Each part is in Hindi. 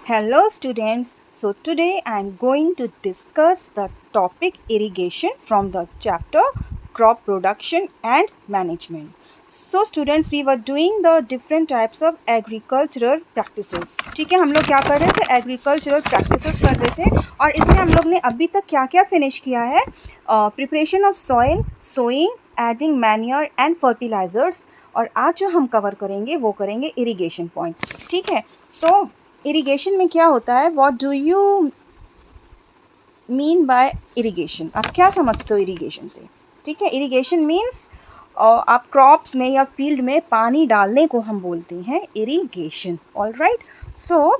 Hello students, so today I am going to discuss the topic irrigation from the chapter crop production and management. So students, we were doing the different types of agricultural practices. ठीक है, हम लोग क्या कर रहे थे, एग्रीकल्चरल प्रैक्टिसेस कर रहे थे और इसमें हम लोग ने अभी तक क्या क्या फिनिश किया है, preparation of soil, sowing, adding manure and fertilisers. और आज जो हम कवर करेंगे वो करेंगे इरिगेशन पॉइंट। ठीक है, तो इरिगेशन में क्या होता है, what do you mean by irrigation, आप क्या समझते हो इरिगेशन से। ठीक है, इरिगेशन मीन्स आप क्रॉप्स में या फील्ड में पानी डालने को हम बोलते हैं irrigation. All right, so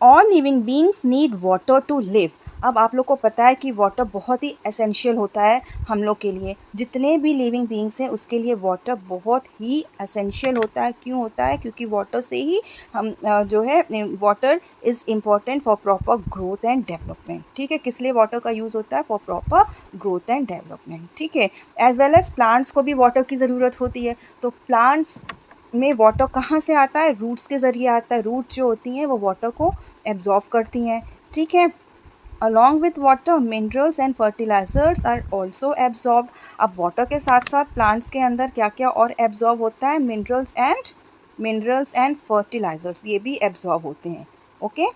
all living beings need water to live. अब आप लोग को पता है कि वाटर बहुत ही एसेंशियल होता है हम लोग के लिए, जितने भी लिविंग बींग्स हैं उसके लिए वाटर बहुत ही एसेंशियल होता है। क्यों होता है? क्योंकि वाटर से ही हम जो है, water is important for proper growth and development. ठीक है, किस लिए वाटर का यूज़ होता है? For proper growth and development. ठीक है, एज वेल एज प्लांट्स को भी वाटर की ज़रूरत होती है। तो प्लांट्स में वाटर कहाँ से आता है? रूट्स के ज़रिए आता है। रूट्स जो होती हैं वो वाटर को एब्जॉर्व करती हैं। ठीक है, along with water minerals and fertilisers are also absorb. अब वाटर के साथ साथ प्लांट्स के अंदर क्या क्या और एब्जॉर्ब होता है? मिनरल्स एंड फर्टिलाइजर्स, ये भी एब्जॉर्ब होते हैं। Okay,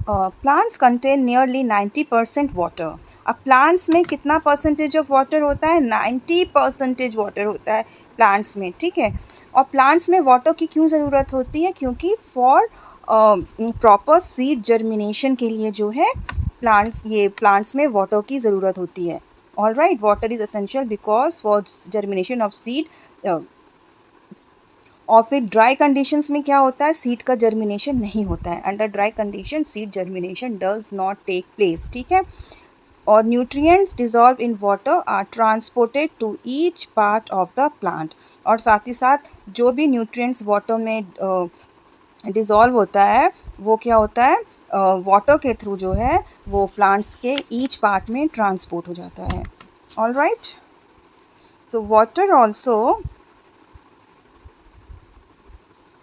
plants contain nearly 90% water. अब प्लांट्स में कितना परसेंटेज ऑफ वाटर होता है? 90% वाटर होता है प्लांट्स में। ठीक है, और प्लांट्स में वाटर की क्यों ज़रूरत होती है? क्योंकि फॉर प्रॉपर सीड जर्मिनेशन के लिए जो है प्लांट्स में वाटर की ज़रूरत होती है। All right, water is essential because for germination of seed. और फिर ड्राई कंडीशंस में क्या होता है? सीड का जर्मिनेशन नहीं होता है। Under dry condition seed germination does not take place. ठीक है, और nutrients dissolve in water are transported to each part of the plant. और साथ ही साथ जो भी न्यूट्रिएंट्स वाटर में डिज़ोल्व होता है वो क्या होता है? वाटर के थ्रू जो है वो प्लांट्स के ईच पार्ट में ट्रांसपोर्ट हो जाता है। All right, so water also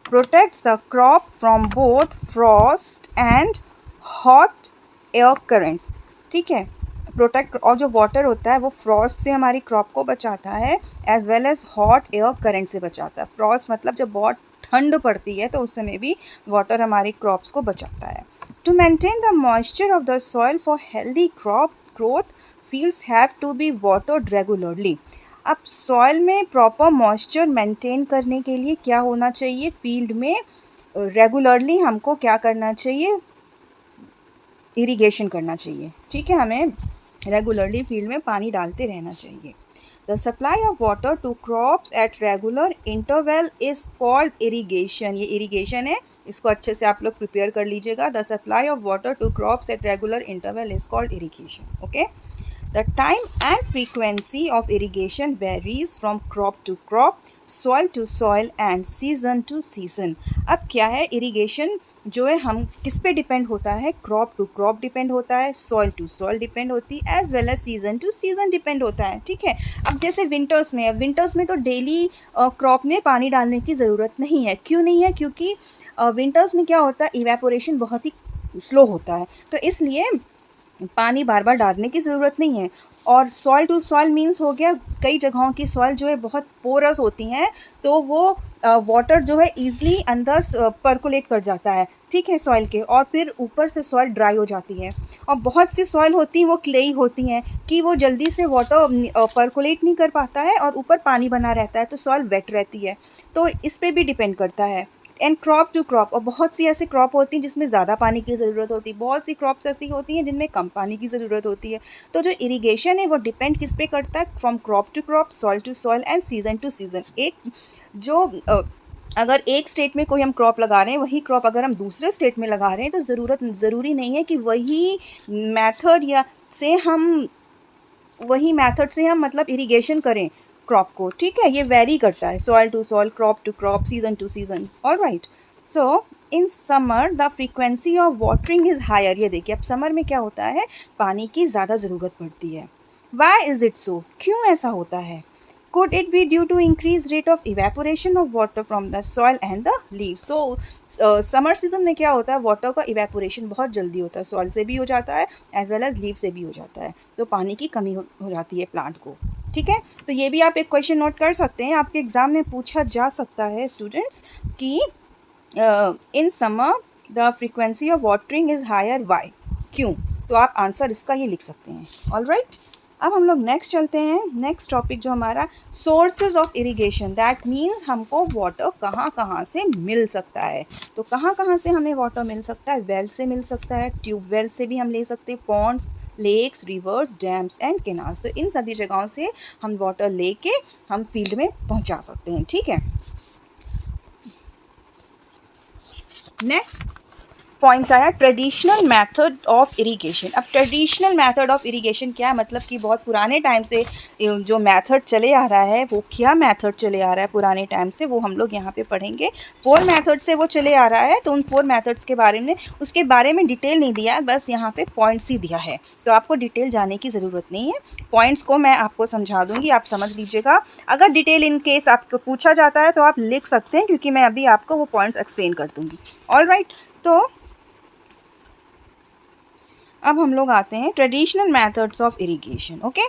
protects the crop from both frost and hot air currents। ठीक है, प्रोटेक्ट, और जो वाटर होता है वो फ्रॉस्ट से हमारी क्रॉप को बचाता है as well as hot air current से बचाता है। फ्रॉस्ट मतलब जब बहुत ठंड पड़ती है तो उस समय भी वाटर हमारी क्रॉप्स को बचाता है। To maintain the moisture of the soil for healthy crop growth, fields have to be watered regularly. अब सॉइल में प्रॉपर मॉइस्चर मेंटेन करने के लिए क्या होना चाहिए? फील्ड में रेगुलरली हमको क्या करना चाहिए? इरिगेशन करना चाहिए। ठीक है, हमें रेगुलरली फील्ड में पानी डालते रहना चाहिए। The supply of water to crops at regular interval is called irrigation. ये इरिगेशन है, इसको अच्छे से आप लोग प्रिपेयर कर लीजिएगा। The supply of water to crops at regular interval is called irrigation. Okay, the time and frequency of irrigation varies from crop to crop, soil to soil and season to season। अब क्या है, इरिगेशन जो है हम किस पे डिपेंड होता है? क्रॉप टू क्रॉप डिपेंड होता है, सॉइल टू सॉइल डिपेंड होती है, as well as season to season depend होता है। ठीक है, अब जैसे विंटर्स में तो डेली क्रॉप में पानी डालने की ज़रूरत नहीं है। क्यों नहीं है? क्योंकि विंटर्स में क्या होता है, इवेपोरेशन बहुत ही स्लो होता है, तो इसलिए पानी बार बार डालने की ज़रूरत नहीं है। और सॉइल टू सॉइल मीन्स हो गया, कई जगहों की सॉइल जो है बहुत पोरस होती हैं, तो वो वाटर जो है ईज़िली अंदर पर्कुलेट कर जाता है। ठीक है, सॉइल के, और फिर ऊपर से सॉइल ड्राई हो जाती है। और बहुत सी सॉइल होती हैं वो क्लेई होती हैं कि वो जल्दी से वाटर पर्कुलेट नहीं कर पाता है और ऊपर पानी बना रहता है, तो सॉइल वेट रहती है। तो इस पर भी डिपेंड करता है। एंड क्रॉप टू क्रॉप, और बहुत सी ऐसी क्रॉप होती हैं जिसमें ज़्यादा पानी की ज़रूरत होती है, बहुत सी क्रॉप्स ऐसी होती हैं जिनमें कम पानी की ज़रूरत होती है। तो जो इरिगेशन है वो डिपेंड किस पे करता है? From crop to crop, soil to soil and season to season. एक जो अगर एक स्टेट में कोई हम क्रॉप लगा रहे हैं, वही क्रॉप अगर हम दूसरे स्टेट में लगा रहे हैं तो ज़रूरी नहीं है कि वही मेथड से हम मतलब इरिगेशन करें क्रॉप को। ठीक है, ये वेरी करता है, soil to soil, crop to crop, season to season. All right, so in summer the frequency of watering is higher. ये देखिए, अब समर में क्या होता है, पानी की ज़्यादा ज़रूरत पड़ती है। Why is it so? क्यों ऐसा होता है? Could it be due to increased rate of evaporation of water from the soil and the leaves? तो समर सीजन में क्या होता है, वाटर का इवेपोरेशन बहुत जल्दी होता है, सॉइल से भी हो जाता है एज वेल एज लीव से भी हो जाता है, तो पानी की कमी हो जाती है प्लांट को। ठीक है, तो ये भी आप एक क्वेश्चन नोट कर सकते हैं, आपके एग्जाम में पूछा जा सकता है स्टूडेंट्स कि in summer the frequency of watering is higher, why, क्यों? तो आप आंसर इसका ये लिख सकते हैं। ऑल राइट, अब हम लोग नेक्स्ट चलते हैं। नेक्स्ट टॉपिक जो हमारा sources of irrigation, that means हमको वाटर कहाँ कहाँ से मिल सकता है। तो कहाँ कहाँ से हमें वाटर मिल सकता है? वेल से मिल सकता है, ट्यूबवेल से भी हम ले सकते हैं, ponds, lakes, rivers, dams and canals. तो इन सभी जगहों से हम वाटर लेके हम फील्ड में पहुँचा सकते हैं। ठीक है, नेक्स्ट पॉइंट आया ट्रेडिशनल मेथड ऑफ इरिगेशन। अब ट्रेडिशनल मेथड ऑफ इरिगेशन क्या है, मतलब कि बहुत पुराने टाइम से जो मेथड चले आ रहा है, वो क्या मेथड चले आ रहा है पुराने टाइम से, वो हम लोग यहाँ पे पढ़ेंगे। 4 मेथड से वो चले आ रहा है, तो उन 4 मेथड्स के बारे में, उसके बारे में डिटेल नहीं दिया है, बस यहाँ पे पॉइंट्स ही दिया है, तो आपको डिटेल जाने की ज़रूरत नहीं है। पॉइंट्स को मैं आपको समझा दूँगी, आप समझ लीजिएगा। अगर डिटेल इन केस आपको पूछा जाता है तो आप लिख सकते हैं, क्योंकि मैं अभी आपको वो पॉइंट्स एक्सप्लेन कर दूँगी। ऑल राइट, तो अब हम लोग आते हैं traditional methods of irrigation. Okay,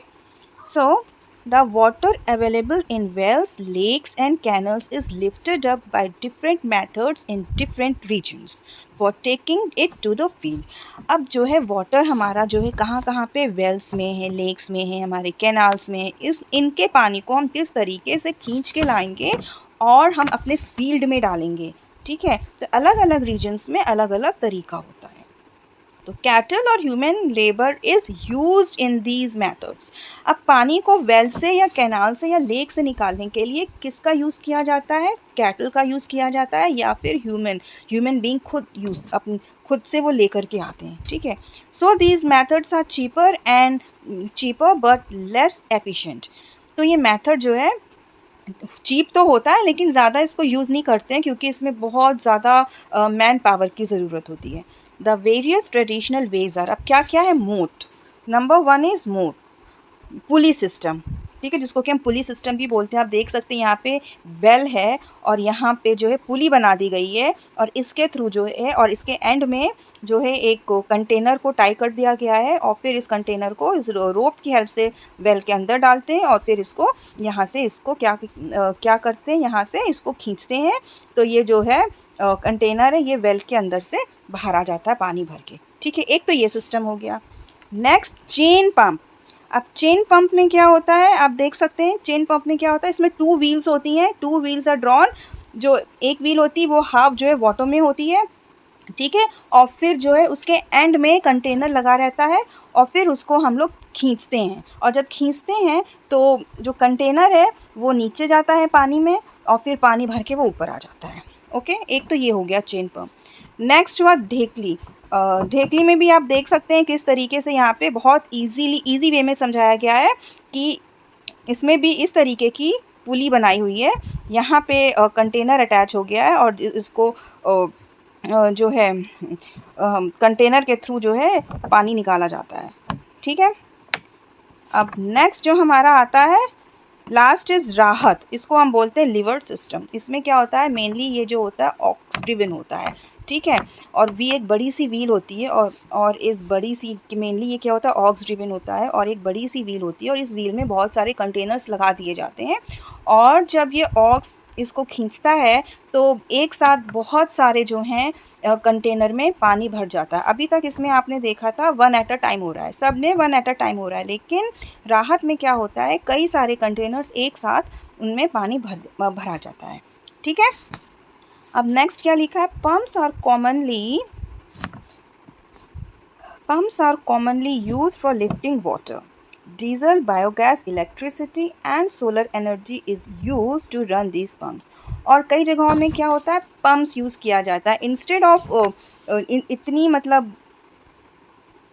so the water available in wells, lakes and canals is lifted up by different methods in different regions for taking it to the field. अब जो है वाटर हमारा जो है कहाँ कहाँ पे, वेल्स में है, लेक्स में है, हमारे कैनाल्स में है, इनके पानी को हम किस तरीके से खींच के लाएंगे और हम अपने फील्ड में डालेंगे। ठीक है, तो अलग अलग रीजन्स में अलग अलग तरीका होता है। तो कैटल और human labour is used in these methods. अब पानी को वेल से या कैनाल से या लेक से निकालने के लिए किसका यूज़ किया जाता है? कैटल का यूज़ किया जाता है, या फिर ह्यूमन बीइंग खुद अपनी खुद से वो लेकर के आते हैं। ठीक है, so these methods are cheaper but less efficient. तो ये मेथड जो है चीप तो होता है, लेकिन ज़्यादा इसको यूज़ नहीं करते हैं, क्योंकि इसमें बहुत ज़्यादा मैन पावर की ज़रूरत होती है। The various traditional ways are, अब क्या क्या है? मोट, नंबर 1 इज़ मोट, पुली सिस्टम। ठीक है, जिसको कि हम पुली सिस्टम भी बोलते हैं। आप देख सकते हैं यहाँ पे वेल है और यहाँ पे जो है पुली बना दी गई है, और इसके थ्रू जो है, और इसके एंड में जो है एक कंटेनर को टाई कर दिया गया है, और फिर इस कंटेनर को इस रोप की हेल्प से वेल के अंदर डालते हैं, और फिर इसको यहाँ से इसको क्या करते हैं, यहाँ से इसको खींचते हैं। तो ये जो है कंटेनर है, ये वेल के अंदर से बाहर आ जाता है पानी भर के। ठीक है, एक तो ये सिस्टम हो गया। Next, chain pump. अब चेन पंप में क्या होता है, आप देख सकते हैं चेन पंप में क्या होता है, इसमें 2 व्हील्स होती हैं, 2 व्हील्स आर ड्रॉन। जो एक व्हील होती है वो हाफ जो है वाटर में होती है। ठीक है, और फिर जो है उसके एंड में कंटेनर लगा रहता है, और फिर उसको हम लोग खींचते हैं, और जब खींचते हैं तो जो कंटेनर है वो नीचे जाता है पानी में, और फिर पानी भर के वो ऊपर आ जाता है। ओके, एक तो ये हो गया चेन पंप। नेक्स्ट हुआ ढेकली। ढेकली में भी आप देख सकते हैं किस तरीके से यहाँ पे बहुत इजी वे में समझाया गया है कि इसमें भी इस तरीके की पुली बनाई हुई है। यहाँ पे कंटेनर अटैच हो गया है, और इसको जो है कंटेनर के थ्रू जो है पानी निकाला जाता है। ठीक है, अब नेक्स्ट जो हमारा आता है लास्ट इज़ राहत। इसको हम बोलते हैं लिवर सिस्टम। इसमें क्या होता है, मेनली ये जो होता है ऑक्स ड्रिवन होता है। ठीक है, और एक बड़ी सी व्हील होती है, और इस बड़ी सी मेनली ये क्या होता है, ऑक्स ड्रिवन होता है, और एक बड़ी सी व्हील होती है, और इस व्हील में बहुत सारे कंटेनर्स लगा दिए जाते हैं, और जब ये ऑक्स इसको खींचता है तो एक साथ बहुत सारे जो हैं कंटेनर में पानी भर जाता है। अभी तक इसमें आपने देखा था 1 एट अ टाइम हो रहा है, सब में 1 एट अ टाइम हो रहा है, लेकिन राहत में क्या होता है, कई सारे कंटेनर्स एक साथ उनमें पानी भरा जाता है। ठीक है, अब नेक्स्ट क्या लिखा है, pumps are commonly used for lifting water. Diesel, biogas, electricity and solar energy is used to run these pumps। और कई जगहों में क्या होता है, पम्प्स यूज़ किया जाता है इंस्टेड ऑफ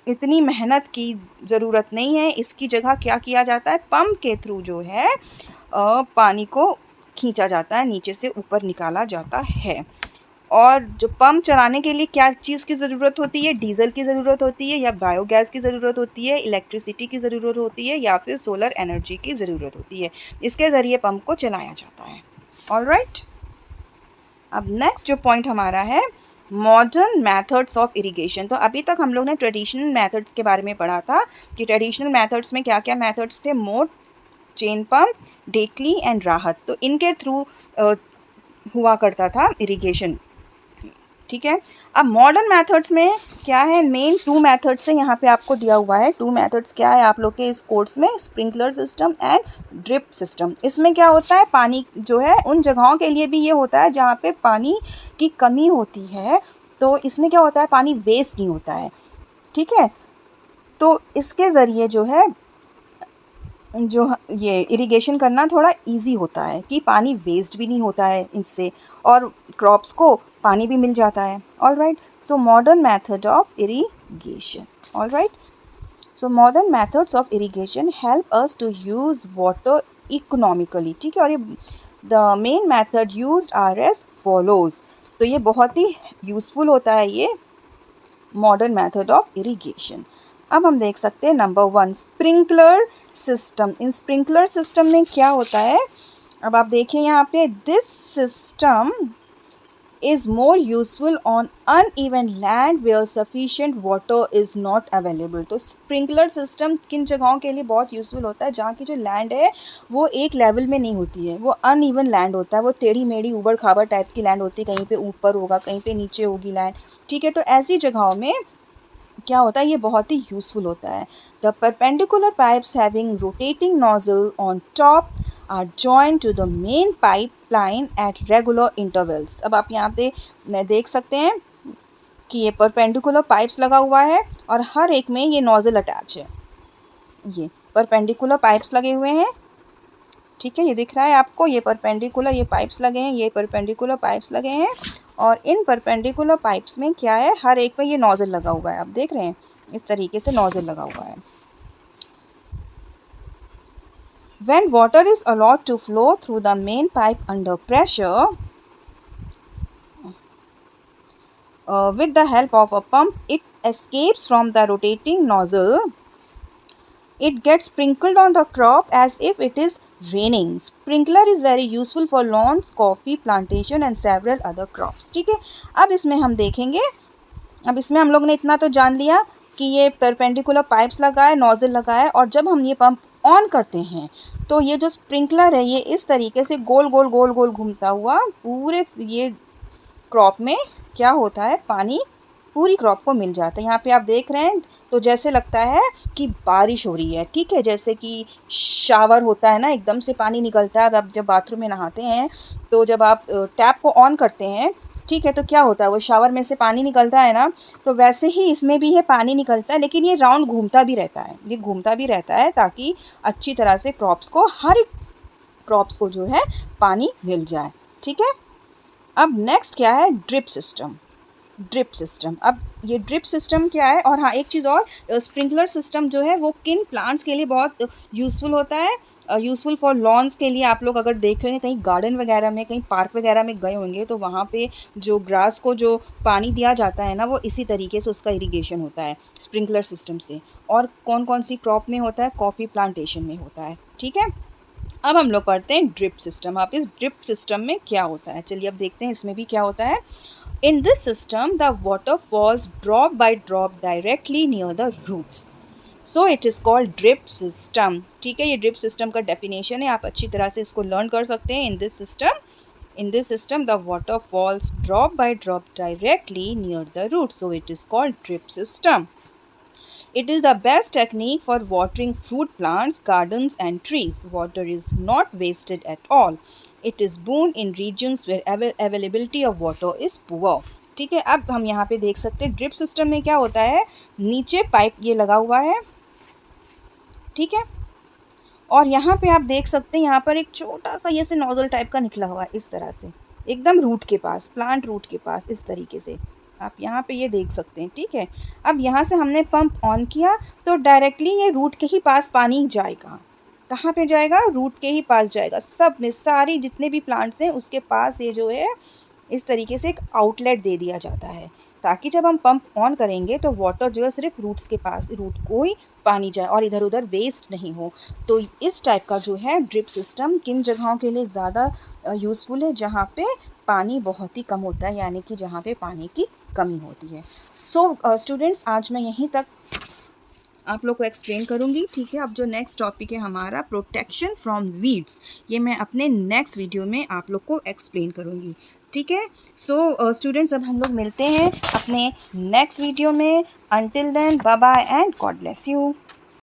इतनी मेहनत की ज़रूरत नहीं है, इसकी जगह क्या किया जाता है, पंप के थ्रू जो है पानी को खींचा जाता है, नीचे से ऊपर निकाला जाता है। और जो पंप चलाने के लिए क्या चीज़ की ज़रूरत होती है, डीज़ल की ज़रूरत होती है या बायोगैस की ज़रूरत होती है, इलेक्ट्रिसिटी की ज़रूरत होती है या फिर सोलर एनर्जी की ज़रूरत होती है। इसके ज़रिए पंप को चलाया जाता है। ऑलराइट, अब नेक्स्ट जो पॉइंट हमारा है मॉडर्न मेथड्स ऑफ इरिगेशन। तो अभी तक हम लोग ने ट्रेडिशनल मेथड्स के बारे में पढ़ा था कि ट्रेडिशनल मेथड्स में क्या क्या मेथड्स थे, मोट, चेन पंप, डेकली एंड राहत। तो इनके थ्रू हुआ करता था इरिगेशन, ठीक है। अब मॉडर्न मेथड्स में क्या है, मेन 2 मेथड्स से यहाँ पे आपको दिया हुआ है। 2 मेथड्स क्या है आप लोग के इस कोर्स में, sprinkler system and drip system. इसमें क्या होता है, पानी जो है उन जगहों के लिए भी ये होता है जहाँ पे पानी की कमी होती है, तो इसमें क्या होता है, पानी वेस्ट नहीं होता है, ठीक है। तो इसके ज़रिए जो है जो ये इरिगेशन करना थोड़ा इजी होता है कि पानी वेस्ट भी नहीं होता है इससे, और क्रॉप्स को पानी भी मिल जाता है। All right, so modern method of irrigation. All right, so modern methods of irrigation help us to use water economically, ठीक है। और ये the main method used are as follows. तो ये बहुत ही यूज़फुल होता है ये मॉडर्न मेथड ऑफ इरिगेशन। अब हम देख सकते हैं नंबर 1 स्प्रिंकलर सिस्टम। इन स्प्रिंकलर सिस्टम में क्या होता है, अब आप देखिए यहाँ पे, this system is more useful on uneven land where sufficient water is not available. तो स्प्रिंकलर सिस्टम किन जगहों के लिए बहुत यूज़फुल होता है, जहाँ की जो लैंड है वो एक लेवल में नहीं होती है, वो अनइवन लैंड होता है, वो टेढ़ी मेढ़ी ऊबड़ खाबड़ टाइप की लैंड होती है, कहीं पे ऊपर होगा कहीं पे नीचे होगी लैंड, ठीक है। तो ऐसी जगहों में क्या होता है, ये बहुत ही यूज़फुल होता है। The perpendicular pipes having rotating nozzle on top are joined to the main pipeline at regular intervals. अब आप यहाँ पे देख सकते हैं कि ये परपेंडिकुलर पाइप्स लगा हुआ है और हर एक में ये नोजल अटैच है। ये परपेंडिकुलर पाइप्स लगे हुए हैं, ठीक है, ये दिख रहा है आपको, ये परपेंडिकुलर ये पाइप्स लगे हैं, ये परपेंडिकुलर पाइप्स लगे हैं, और इन परपेंडिकुलर पाइप्स में क्या है, हर एक में ये नोज़ल लगा हुआ है। आप देख रहे हैं इस तरीके से नोज़ल लगा हुआ है। When water is allowed to flow through the main pipe under pressure, with the help of a pump, it escapes from the rotating nozzle. It gets sprinkled on the crop as if it is raining. Sprinkler is very useful for lawns, coffee plantation and several other crops, ठीक है। अब इसमें हम देखेंगे, अब इसमें हम लोग ने इतना तो जान लिया कि ये परपेंडिकुलर पाइप्स लगा है, नोज़ल लगा है, और जब हम ये पंप ऑन करते हैं तो ये जो स्प्रिंकलर है ये इस तरीके से गोल गोल गोल गोल घूमता हुआ पूरे ये क्रॉप में क्या होता है, पानी पूरी क्रॉप को मिल जाता है। यहाँ पे आप देख रहे हैं तो जैसे लगता है कि बारिश हो रही है, ठीक है, जैसे कि शावर होता है ना, एकदम से पानी निकलता है। आप जब बाथरूम में नहाते हैं तो जब आप टैप को ऑन करते हैं, ठीक है, तो क्या होता है, वो शावर में से पानी निकलता है ना, तो वैसे ही इसमें भी ये पानी निकलता है, लेकिन ये राउंड घूमता भी रहता है, ये घूमता भी रहता है ताकि अच्छी तरह से क्रॉप्स को, हर एक क्रॉप्स को जो है पानी मिल जाए, ठीक है। अब नेक्स्ट क्या है, ड्रिप सिस्टम। ड्रिप सिस्टम, अब ये ड्रिप सिस्टम क्या है, और हाँ एक चीज़ और, स्प्रिंकलर सिस्टम जो है वो किन प्लांट्स के लिए बहुत यूज़फुल होता है, यूज़फुल फॉर लॉन्स के लिए। आप लोग अगर देखेंगे कहीं गार्डन वगैरह में, कहीं पार्क वगैरह में गए होंगे तो वहाँ पे जो ग्रास को जो पानी दिया जाता है ना, वो इसी तरीके से उसका इरिगेशन होता है स्प्रिंकलर सिस्टम से। और कौन कौन सी क्रॉप में होता है, कॉफ़ी प्लांटेशन में होता है, ठीक है। अब हम लोग पढ़ते हैं ड्रिप सिस्टम। अब इस ड्रिप सिस्टम में क्या होता है, चलिए अब देखते हैं इसमें भी क्या होता है। In this system, the water falls drop by drop directly near the roots. So it is called drip system. ठीक है, ये drip system का definition है, आप अच्छी तरह से इसको learn कर सकते हैं। In this system, the water falls drop by drop directly near the roots. So it is called drip system. It is the best technique for watering fruit plants, gardens and trees. Water is not wasted at all. It is boon in regions where availability of water is poor. ठीक है, अब हम यहाँ पे देख सकते हैं ड्रिप सिस्टम में क्या होता है, नीचे पाइप ये लगा हुआ है, ठीक है, और यहाँ पे आप देख सकते हैं यहाँ पर एक छोटा सा ये से नोजल टाइप का निकला हुआ है, इस तरह से एकदम रूट के पास, प्लांट रूट के पास, इस तरीके से आप यहाँ पे ये देख सकते हैं, ठीक है। अब यहाँ से हमने पंप ऑन किया तो डायरेक्टली ये रूट के ही पास पानी जाएगा। कहाँ पे जाएगा, रूट के ही पास जाएगा, सब में सारी जितने भी प्लांट्स हैं उसके पास ये जो है इस तरीके से एक आउटलेट दे दिया जाता है, ताकि जब हम पंप ऑन करेंगे तो वाटर जो है सिर्फ रूट्स के पास, रूट को ही पानी जाए और इधर उधर वेस्ट नहीं हो। तो इस टाइप का जो है ड्रिप सिस्टम किन जगहों के लिए ज़्यादा यूज़फुल है, जहाँ पे पानी बहुत ही कम होता है, यानी कि जहाँ पे पानी की कमी होती है। सो स्टूडेंट्स, आज मैं यहीं तक आप लोग को एक्सप्लेन करूँगी, ठीक है। अब जो नेक्स्ट टॉपिक है हमारा प्रोटेक्शन फ्रॉम वीड्स, ये मैं अपने नेक्स्ट वीडियो में आप लोग को एक्सप्लेन करूँगी, ठीक है। सो स्टूडेंट्स, अब हम लोग मिलते हैं अपने नेक्स्ट वीडियो में। Until then, bye bye and God bless you.